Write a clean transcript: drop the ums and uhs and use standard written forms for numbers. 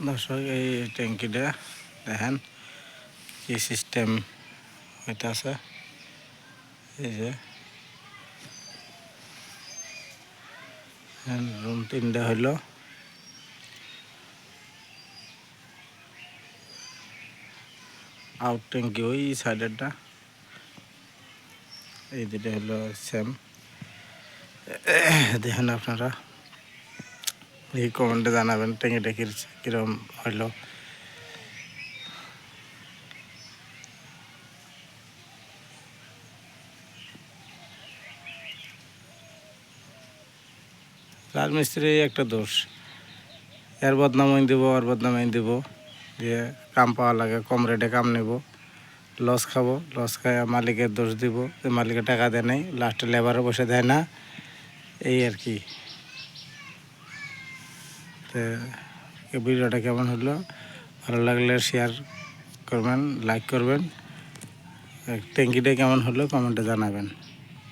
দর্শক এই ট্যাঙ্কিটা দেখেন কি সিস্টেম হইতেছে। এই যে রুম 3টা হইল, আউট ট্যাঙ্কি ওই সাইডেরটা, এই দুটো হলো সেম। দেখেন আপনারা এই কমেন্টে জানাবেন ট্যাঙ্কিটা কিরকম হইলো। রাজমিস্ত্রি একটা দোষ, এর বদনাম আইন দেবো আর বদনাম আইন দেবো, দিয়ে কাম পাওয়া লাগে, কম রেটে কাম নেব, লস খাবো, লস খায় মালিকের দোষ দিব যে মালিকের টাকা দেয় নাই, লাস্টে লেবারও বসে দেয় না, এই আর কি। তো এই ভিডিওটা কেমন হলো, ভালো লাগলে শেয়ার করবেন, লাইক করবেন, ট্যাঙ্কিটা কেমন হলো কমেন্টে জানাবেন।